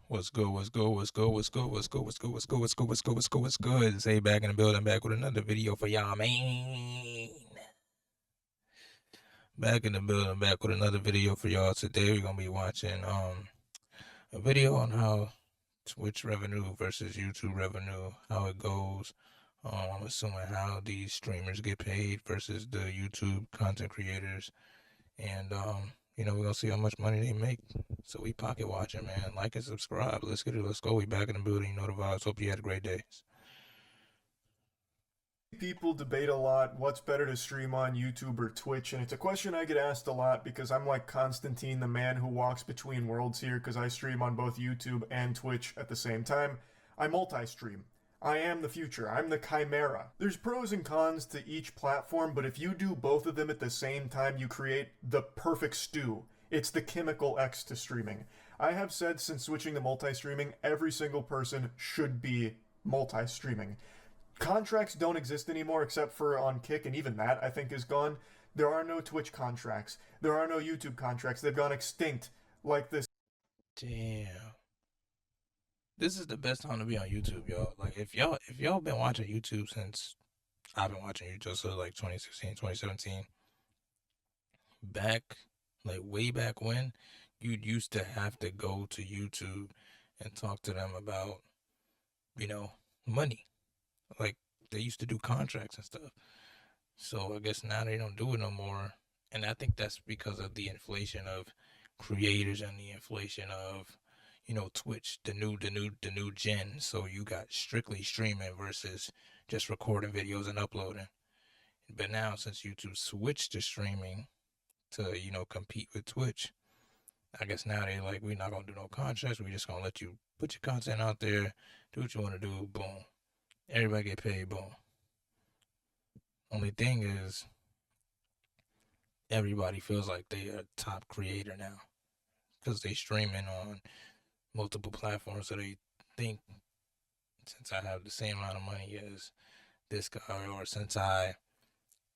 What's good? What's good? What's good? What's good? What's good? What's good? What's good? What's good? What's good? What's good? What's good? Zay back in the building, back with another video for y'all, man. Back in the building, back with another video for y'all. Today we're gonna be watching a video on how Twitch revenue versus YouTube revenue, how it goes. I'm assuming how these streamers get paid versus the YouTube content creators, and we're gonna see how much money they make. So we pocket watching, man. Like and subscribe. Let's get it. Let's go. We back in the building. You know the vibes. Hope you had a great day. People debate a lot what's better to stream on YouTube or Twitch, and it's a question I get asked a lot because I'm like Constantine, the man who walks between worlds here, because I stream on both YouTube and Twitch at the same time. I multi-stream. I am the future. I'm the chimera. There's pros and cons to each platform, but if you do both of them at the same time, you create the perfect stew. It's the chemical X to streaming. I have said since switching to multi-streaming, every single person should be multi-streaming. Contracts don't exist anymore except for on Kick, and even that I think is gone. There are no Twitch contracts. There are no YouTube contracts. They've gone extinct like this. Damn. This is the best time to be on YouTube, y'all. Like if y'all been watching YouTube since I've been watching YouTube, so like 2016, 2017, back like way back when, you'd used to have to go to YouTube and talk to them about, money. Like they used to do contracts and stuff. So I guess now they don't do it no more. And I think that's because of the inflation of creators and the inflation of, Twitch, the new gen. So you got strictly streaming versus just recording videos and uploading. But now since YouTube switched to streaming to, compete with Twitch, I guess now they like, we're not gonna do no contracts. We're just gonna let you put your content out there, do what you wanna do, boom. Everybody get paid, boom. Only thing is, everybody feels like they are a top creator now because they streaming on multiple platforms. So they think, since I have the same amount of money as this guy, or since I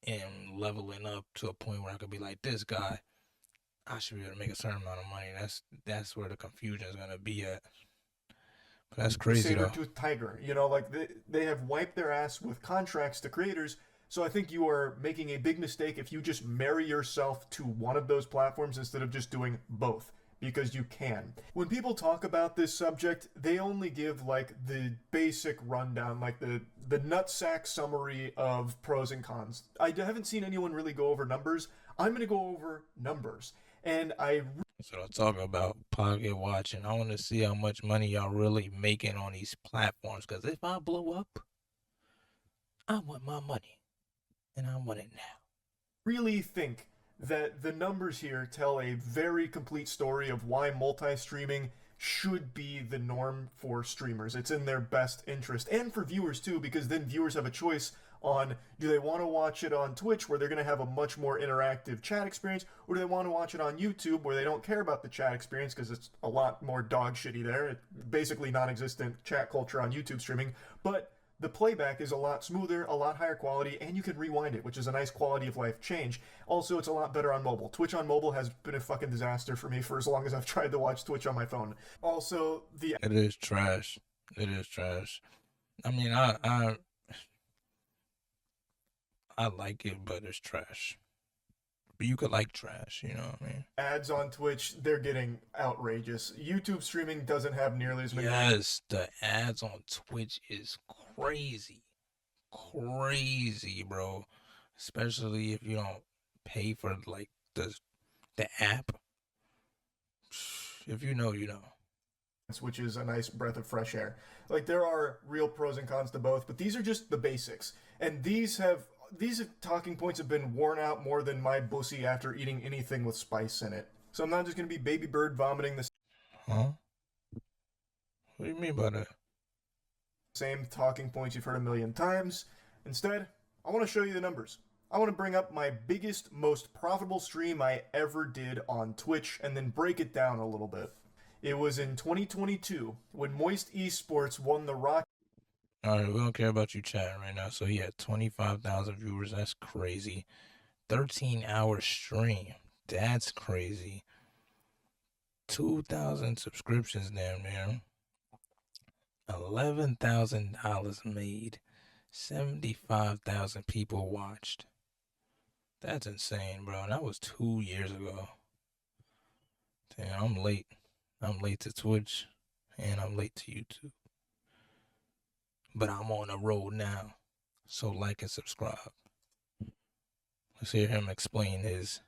am leveling up to a point where I could be like this guy, I should be able to make a certain amount of money. That's where the confusion is gonna be at. But that's crazy though. Saber-toothed tiger. Like they have wiped their ass with contracts to creators. So I think you are making a big mistake if you just marry yourself to one of those platforms instead of just doing both, because you can. When people talk about this subject, they only give like the basic rundown, like the nutsack summary of pros and cons. I haven't seen anyone really go over numbers. I'm going to go over numbers. And So I'm talking about pocket watching. I want to see how much money y'all really making on these platforms. Because if I blow up, I want my money. And I want it now. really think that the numbers here tell a very complete story of why multi-streaming should be the norm for streamers. It's in their best interest, and for viewers too, because then viewers have a choice on, do they want to watch it on Twitch where they're going to have a much more interactive chat experience, or do they want to watch it on YouTube where they don't care about the chat experience because it's a lot more dog shitty there. It's basically non-existent chat culture on YouTube streaming, but the playback is a lot smoother, a lot higher quality, and you can rewind it, which is a nice quality of life change. Also, it's a lot better on mobile. Twitch on mobile has been a fucking disaster for me for as long as I've tried to watch Twitch on my phone. Also, It is trash. It is trash. I mean, I like it, but it's trash. But you could like trash, you know what I mean? ads on Twitch, they're getting outrageous. YouTube streaming doesn't have nearly as many. Yes, the ads on Twitch is crazy. Crazy, bro. Especially if you don't pay for like the app. If you know, you know. Which is a nice breath of fresh air. Like, there are real pros and cons to both, but these are just the basics. And these talking points have been worn out more than my pussy after eating anything with spice in it. So I'm not just gonna be baby bird vomiting the Huh? What do you mean by that? same talking points you've heard a million times. Instead, I want to show you the numbers. I want to bring up my biggest, most profitable stream I ever did on Twitch and then break it down a little bit. It was in 2022 when Moist Esports won the Rock. Alright, we don't care about you chatting right now. So he had 25,000 viewers. That's crazy. 13-hour stream. That's crazy. 2,000 subscriptions down there. $11,000 made. 75,000 people watched. That's insane, bro. And that was 2 years ago. Damn, I'm late. I'm late to Twitch and I'm late to YouTube. But I'm on the road now. So like and subscribe. Let's hear him explain his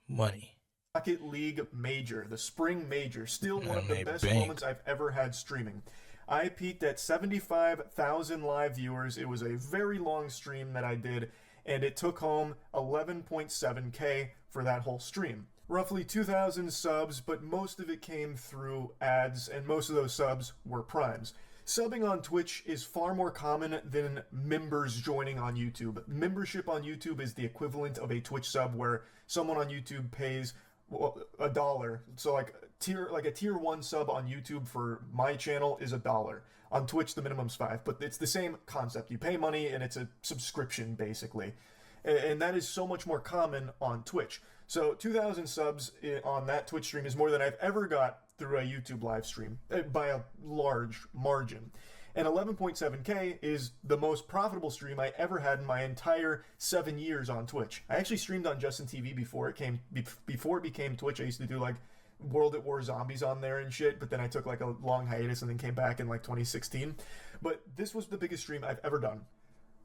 money. Rocket League Major, the Spring Major, still one And of the they best banked. moments I've ever had streaming. I peaked at 75,000 live viewers. It was a very long stream that I did, and it took home 11.7K for that whole stream. Roughly 2,000 subs, but most of it came through ads, and most of those subs were primes. Subbing on Twitch is far more common than members joining on YouTube. Membership on YouTube is the equivalent of a Twitch sub, where someone on YouTube pays $1. So like a tier 1 sub on YouTube for my channel is $1. On Twitch the minimum's $5, but it's the same concept. You pay money and it's a subscription basically. And that is so much more common on Twitch. So 2,000 subs on that Twitch stream is more than I've ever got through a YouTube live stream by a large margin. And 11.7K is the most profitable stream I ever had in my entire 7 years on Twitch. I actually streamed on Justin TV before it became Twitch. I used to do like World at War Zombies on there and shit, but then I took like a long hiatus and then came back in like 2016. But this was the biggest stream I've ever done.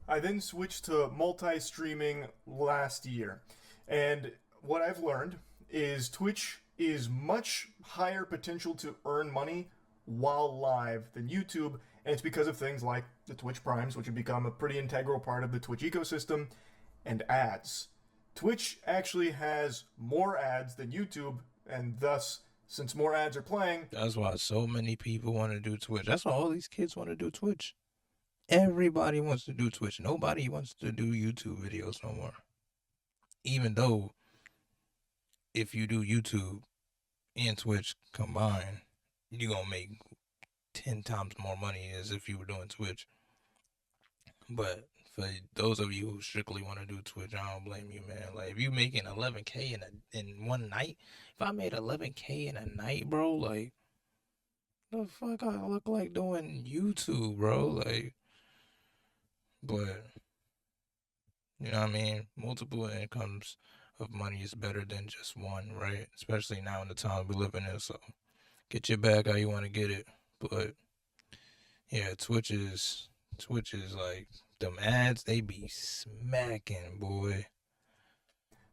I then switched to multi-streaming last year. And what I've learned is Twitch is much higher potential to earn money while live than YouTube, and it's because of things like the Twitch Primes, which have become a pretty integral part of the Twitch ecosystem, and ads. Twitch actually has more ads than YouTube, and thus, since more ads are playing... That's why so many people want to do Twitch. That's why all these kids want to do Twitch. Everybody wants to do Twitch. Nobody wants to do YouTube videos no more. Even though if you do YouTube and Twitch combined, you're going to make 10 times more money as if you were doing Twitch. But for those of you who strictly want to do Twitch, I don't blame you, man. Like, if you making 11K in one night, if I made 11K in a night, bro, like, the fuck I look like doing YouTube, bro? Like, but, you know what I mean? Multiple incomes of money is better than just one, right? Especially now in the time we live in. So get your bag how you want to get it. But yeah, Twitch is like, them ads, they be smacking, boy.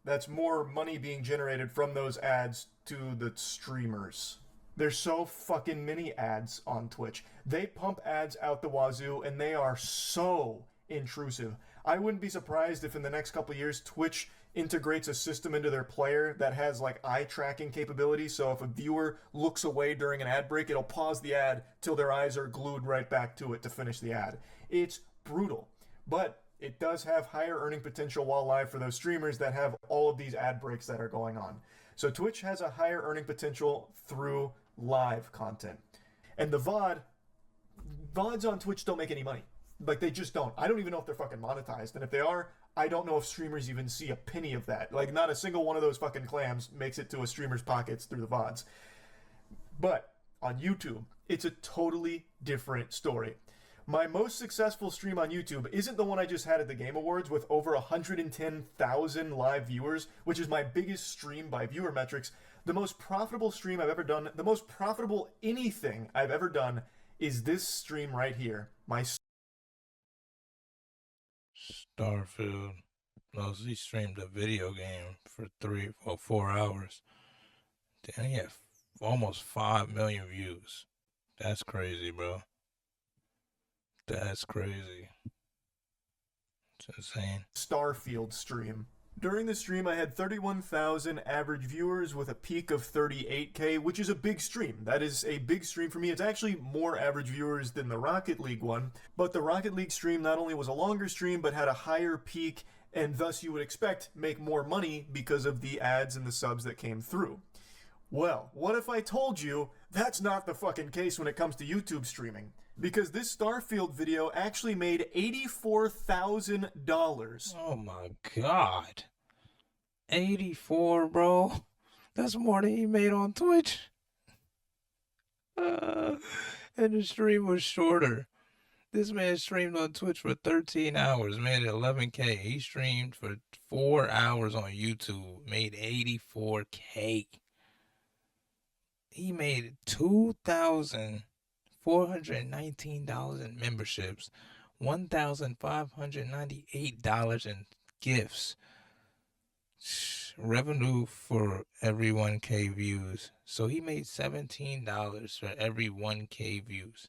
That's more money being generated from those ads to the streamers. There's so fucking many ads on Twitch. They pump ads out the wazoo, and they are so intrusive. I wouldn't be surprised if in the next couple of years Twitch integrates a system into their player that has like eye tracking capabilities. So if a viewer looks away during an ad break, it'll pause the ad till their eyes are glued right back to it to finish the ad. It's brutal, but it does have higher earning potential while live for those streamers that have all of these ad breaks that are going on. So Twitch has a higher earning potential through live content. And the VODs on Twitch don't make any money. Like, they just don't. I don't even know if they're fucking monetized. And if they are, I don't know if streamers even see a penny of that. Like, not a single one of those fucking clams makes it to a streamer's pockets through the VODs. But on YouTube, it's a totally different story. My most successful stream on YouTube isn't the one I just had at the Game Awards with over 110,000 live viewers, which is my biggest stream by viewer metrics. The most profitable stream I've ever done, the most profitable anything I've ever done, is this stream right here. My Starfield. No, he streamed a video game for 3 or 4 hours. Damn, he had almost 5 million views. That's crazy, bro. That's crazy. It's insane. Starfield stream. During the stream, I had 31,000 average viewers with a peak of 38K, which is a big stream. That is a big stream for me. It's actually more average viewers than the Rocket League one, but the Rocket League stream not only was a longer stream, but had a higher peak, and thus you would expect make more money because of the ads and the subs that came through. Well, what if I told you that's not the fucking case when it comes to YouTube streaming? Because this Starfield video actually made $84,000. Oh my god. 84, bro. That's more than he made on Twitch. Uh, and the stream was shorter. This man streamed on Twitch for 13 hours, made 11K. He streamed for 4 hours on YouTube, made 84K. He made $2,419 in memberships, $1,598 in gifts, revenue for every 1K views. So he made $17 for every 1K views.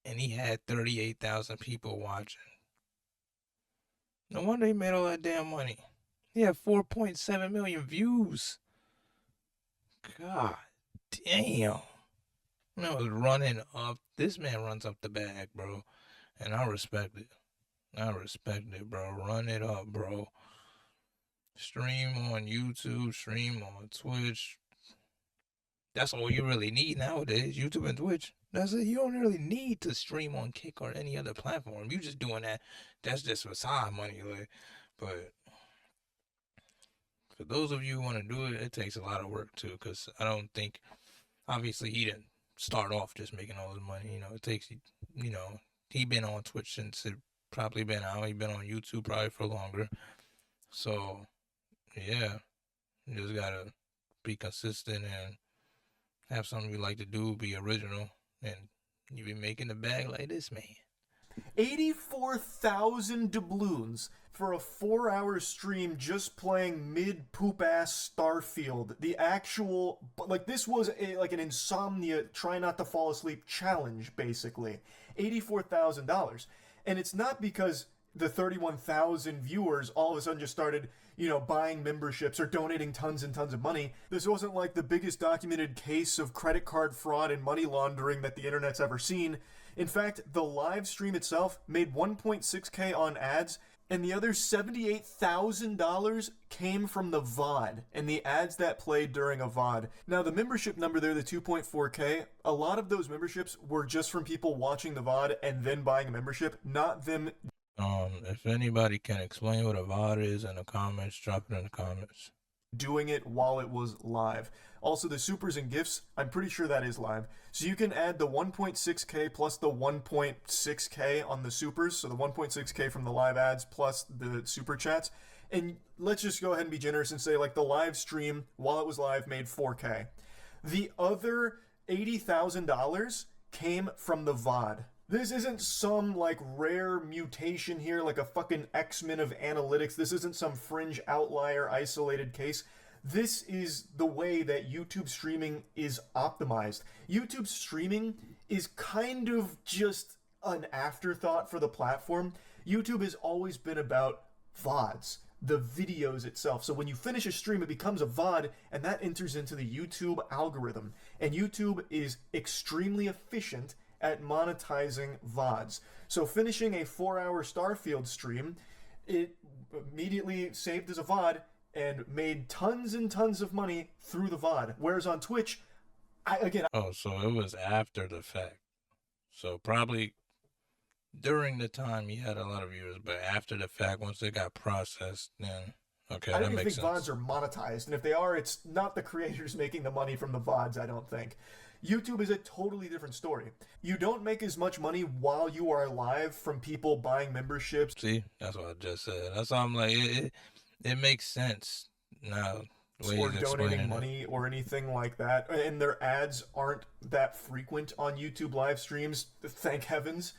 And he had 38,000 people watching. No wonder he made all that damn money. He had 4.7 million views. God damn. Man was running up. This man runs up the bag, bro. And I respect it. I respect it, bro. Run it up, bro. Stream on YouTube, stream on Twitch. That's all you really need nowadays, YouTube and Twitch. That's it. You don't really need to stream on Kick or any other platform. You just doing that. That's just for side money, like. But for those of you who want to do it, it takes a lot of work too. Cause I don't think, obviously, he didn't start off just making all his money. You know, it takes, you know, he been on Twitch since it probably been out. He been on YouTube probably for longer. So yeah, you just gotta be consistent and have something you like to do, be original, and you be making the bag like this man. 84,000 doubloons for a 4-hour stream just playing mid poop ass Starfield. The actual, like, this was like an insomnia, try not to fall asleep challenge, basically. $84,000. And it's not because the 31,000 viewers all of a sudden just started, buying memberships or donating tons and tons of money. This wasn't like the biggest documented case of credit card fraud and money laundering that the internet's ever seen. In fact, the live stream itself made 1.6K on ads, and the other $78,000 came from the VOD and the ads that played during a VOD. Now, the membership number there, the 2.4K, a lot of those memberships were just from people watching the VOD and then buying a membership, not them. If anybody can explain what a VOD is in the comments, drop it in the comments. Doing it while it was live. Also, the supers and gifts, I'm pretty sure that is live. So you can add the 1.6K plus the 1.6K on the supers, so the 1.6K from the live ads plus the super chats. And let's just go ahead and be generous and say, like, the live stream, while it was live, made 4K. The other $80,000 came from the VOD. This isn't some, like, rare mutation here, like a fucking X-Men of analytics. This isn't some fringe outlier isolated case. This is the way that YouTube streaming is optimized. YouTube streaming is kind of just an afterthought for the platform. YouTube has always been about VODs, the videos itself. So when you finish a stream, it becomes a VOD, and that enters into the YouTube algorithm. And YouTube is extremely efficient at monetizing VODs. So finishing a 4-hour Starfield stream, it immediately saved as a VOD and made tons and tons of money through the VOD. Whereas on Twitch, Oh, so it was after the fact. So probably during the time he had a lot of viewers, but after the fact, once they got processed, then okay, I that don't even makes think sense. VODs are monetized. And if they are, it's not the creators making the money from the VODs, I don't think. YouTube is a totally different story. You don't make as much money while you are live from people buying memberships See, that's what I just said. That's why I'm like, it makes sense now. The way or he's donating explaining it. money or anything like that. And their ads aren't that frequent on YouTube live streams, thank heavens.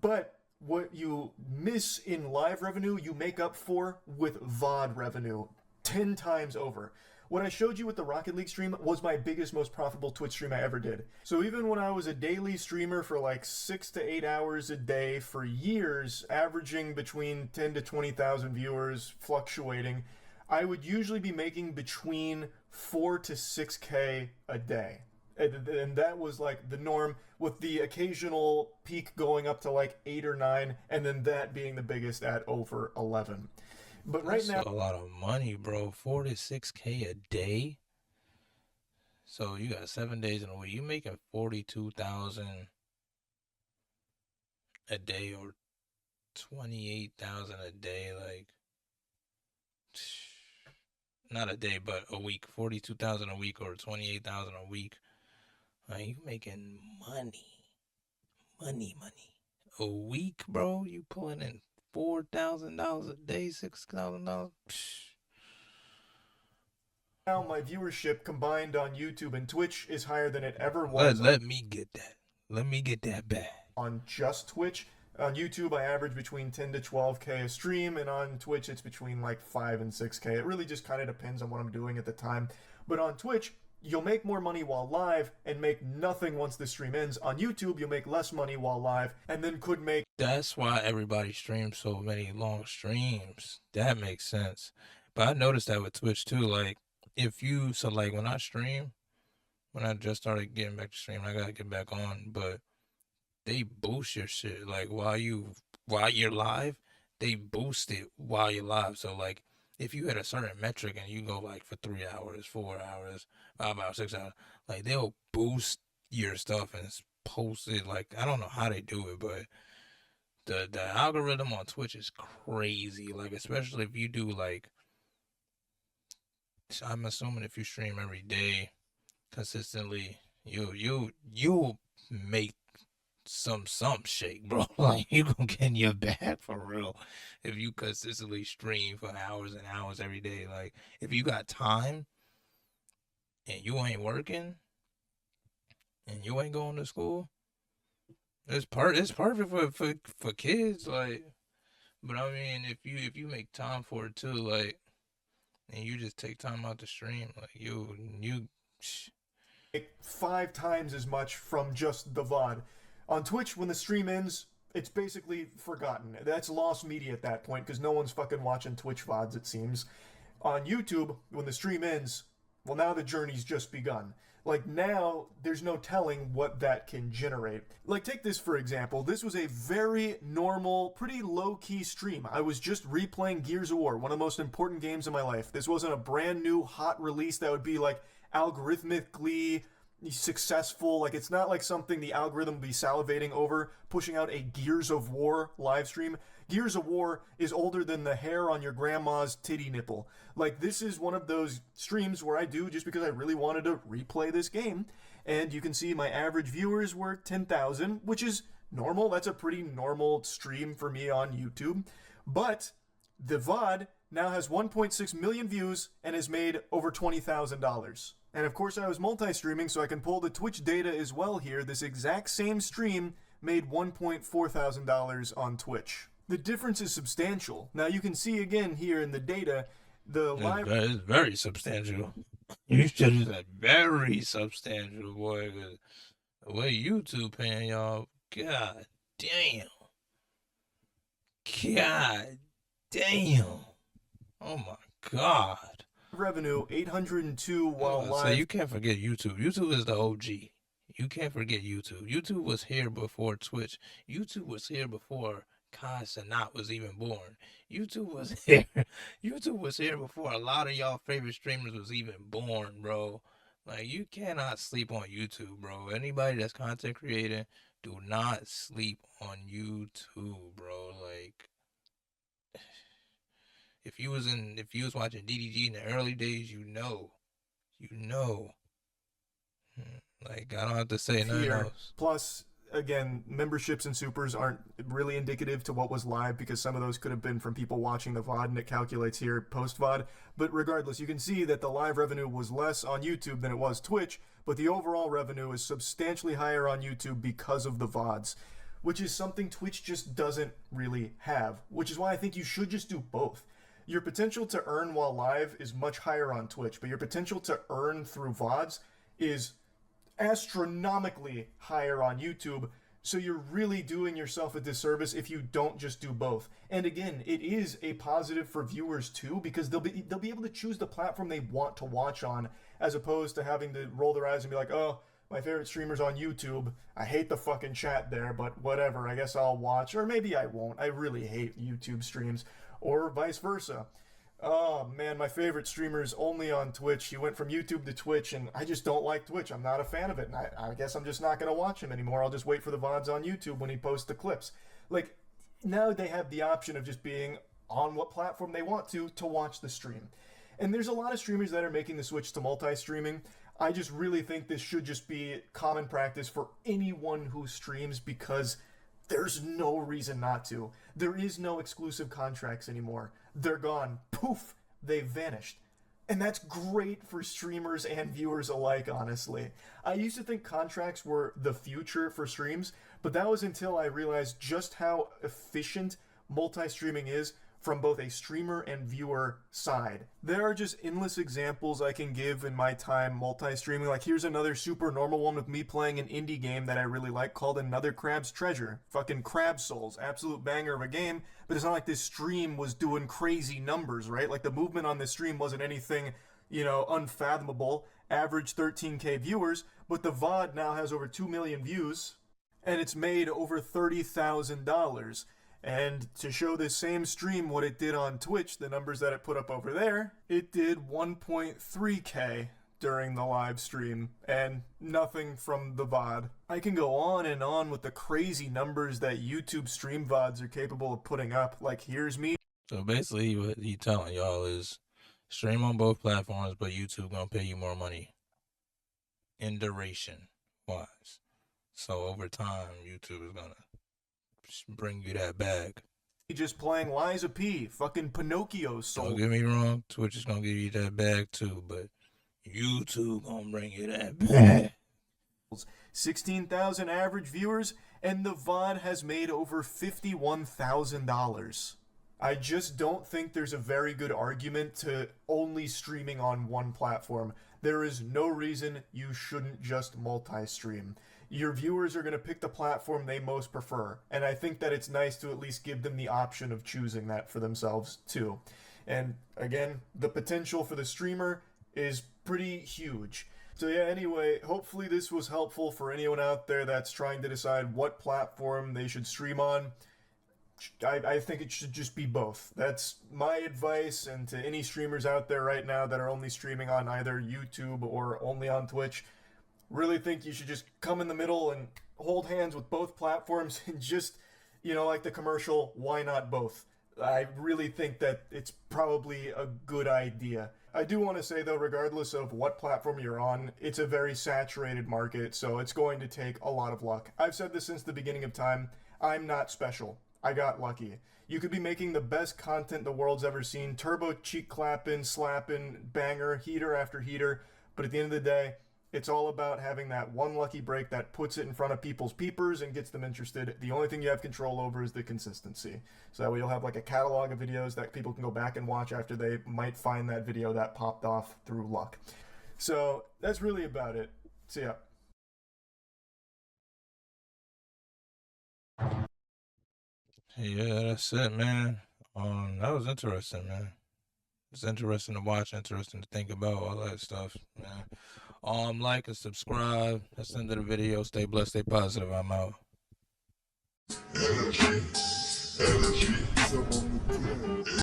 But what you miss in live revenue, you make up for with VOD revenue 10 times over. What I showed you with the Rocket League stream was my biggest, most profitable Twitch stream I ever did. So even when I was a daily streamer for like 6 to 8 hours a day for years, averaging between 10 to 20,000 viewers, fluctuating, I would usually be making between 4 to 6K a day. And that was like the norm, with the occasional peak going up to like 8 or 9, and then that being the biggest at over 11. But right That's now, a lot of money, bro. 46K a day. So you got 7 days in a week. You making 42,000 a day or 28,000 a day, like. not a day, but a week. 42,000 a week or 28,000 a week. You making money. A week, bro. You pulling in $4,000 a day, $6,000. Now my viewership combined on YouTube and Twitch is higher than it ever Let was let me get that. Let me get that back. on just Twitch. On YouTube, I average between 10 to 12K a stream, and on Twitch, it's between like 5 and 6K. It really just kind of depends on what I'm doing at the time. But on Twitch, you'll make more money while live and make nothing once the stream ends. On YouTube, you'll make less money while live and then could make. That's why everybody streams so many long streams. That makes sense. But I noticed that with Twitch too. Like, like when I stream, when I just started getting back to stream, I gotta get back on. But they boost your shit. Like while you're live, they boost it while you're live. So like if you hit a certain metric and you go like for 3 hours, 4 hours, 5 hours, 6 hours, like they'll boost your stuff and post it. Like I don't know how they do it, but the algorithm on Twitch is crazy. Like especially if you do like, I'm assuming if you stream every day consistently, you'll make some shake, bro. Like you gonna get in your bag for real if you consistently stream for hours and hours every day. Like if you got time and you ain't working and you ain't going to school, it's perfect for kids. Like, but I mean, if you make time for it too, like, and you just take time out to stream, like you. 5 times as much from just the VOD. On Twitch, when the stream ends, it's basically forgotten. That's lost media at that point because no one's fucking watching Twitch VODs, it seems. On YouTube, when the stream ends, well, now the journey's just begun. Like, now, there's no telling what that can generate. Like, take this for example. This was a very normal, pretty low-key stream. I was just replaying Gears of War, one of the most important games in my life. This wasn't a brand new, hot release that would be, like, algorithmically successful. Like, it's not like something the algorithm will be salivating over, pushing out a Gears of War live stream. Gears of War is older than the hair on your grandma's titty nipple. Like, this is one of those streams where I do just because I really wanted to replay this game. And you can see my average viewers were 10,000, which is normal. That's a pretty normal stream for me on YouTube. But the VOD now has 1.6 million views and has made over $20,000. And of course I was multi-streaming, so I can pull the Twitch data as well here. This exact same stream made $1.4 thousand on Twitch. The difference is substantial. Now you can see again here in the data, the live... It's very substantial. You should have said very substantial, boy. Cause the way YouTube paying y'all, god damn. God damn. Oh my god. revenue 802 while live. So you can't forget YouTube. YouTube is the OG. You can't forget YouTube. YouTube was here before Twitch. YouTube was here before Kai Sanat was even born. YouTube was here. YouTube was here before a lot of y'all favorite streamers was even born, bro. Like, you cannot sleep on YouTube, bro. Anybody that's content creating, do not sleep on YouTube, bro. Like, if you was watching DDG in the early days, you know. Like, I don't have to say nothing else. Plus, again, memberships and supers aren't really indicative to what was live because some of those could have been from people watching the VOD, and it calculates here post-VOD. But regardless, you can see that the live revenue was less on YouTube than it was Twitch, but the overall revenue is substantially higher on YouTube because of the VODs, which is something Twitch just doesn't really have, which is why I think you should just do both. Your potential to earn while live is much higher on Twitch, but your potential to earn through VODs is astronomically higher on YouTube, so you're really doing yourself a disservice if you don't just do both. And again, it is a positive for viewers too, because they'll be able to choose the platform they want to watch on, as opposed to having to roll their eyes and be like, oh, my favorite streamer's on YouTube. I hate the fucking chat there, but whatever, I guess I'll watch. Or maybe I won't. I really hate YouTube streams. Or vice versa. Oh man, my favorite streamer is only on Twitch. He went from YouTube to Twitch, and I just don't like Twitch. I'm not a fan of it, and I guess I'm just not going to watch him anymore. I'll just wait for the VODs on YouTube when he posts the clips. Like, now they have the option of just being on what platform they want to watch the stream. And there's a lot of streamers that are making the switch to multi-streaming. I just really think this should just be common practice for anyone who streams because there's no reason not to. There is no exclusive contracts anymore. They're gone. Poof, they've vanished. And that's great for streamers and viewers alike, honestly. I used to think contracts were the future for streams, but that was until I realized just how efficient multi-streaming is from both a streamer and viewer side. There are just endless examples I can give in my time multi-streaming. Like, here's another super normal one with me playing an indie game that I really like called Another Crab's Treasure. Fucking Crab Souls. Absolute banger of a game, but it's not like this stream was doing crazy numbers, right? Like, the movement on this stream wasn't anything, unfathomable. Average 13K viewers, but the VOD now has over 2 million views, and it's made over $30,000. And to show this same stream what it did on Twitch, the numbers that it put up over there, it did 1.3K during the live stream, and nothing from the VOD. I can go on and on with the crazy numbers that YouTube stream VODs are capable of putting up. Like, here's me. So basically, what he telling y'all is stream on both platforms, but YouTube gonna pay you more money in duration wise. So over time, YouTube is gonna bring you that bag. Just playing Liza P, fucking Pinocchio soul. Don't get me wrong, Twitch is gonna give you that bag too, but YouTube gonna bring you that bag. 16,000 average viewers, and the VOD has made over $51,000. I just don't think there's a very good argument to only streaming on one platform. There is no reason you shouldn't just multi-stream. Your viewers are going to pick the platform they most prefer, and I think that it's nice to at least give them the option of choosing that for themselves too. And again, the potential for the streamer is pretty huge. So yeah, anyway, hopefully this was helpful for anyone out there that's trying to decide what platform they should stream on. I think it should just be both. That's my advice, and to any streamers out there right now that are only streaming on either YouTube or only on Twitch, really think you should just come in the middle and hold hands with both platforms and just, like the commercial, why not both? I really think that it's probably a good idea. I do want to say, though, regardless of what platform you're on, it's a very saturated market, so it's going to take a lot of luck. I've said this since the beginning of time. I'm not special. I got lucky. You could be making the best content the world's ever seen, turbo cheek clapping, slapping, banger, heater after heater, but at the end of the day, it's all about having that one lucky break that puts it in front of people's peepers and gets them interested. The only thing you have control over is the consistency. So that way you'll have like a catalog of videos that people can go back and watch after they might find that video that popped off through luck. So that's really about it. So yeah. Yeah, that's it, man. That was interesting, man. It's interesting to watch, interesting to think about, all that stuff, man. Like and subscribe. That's the end of the video. Stay blessed, stay positive. I'm out.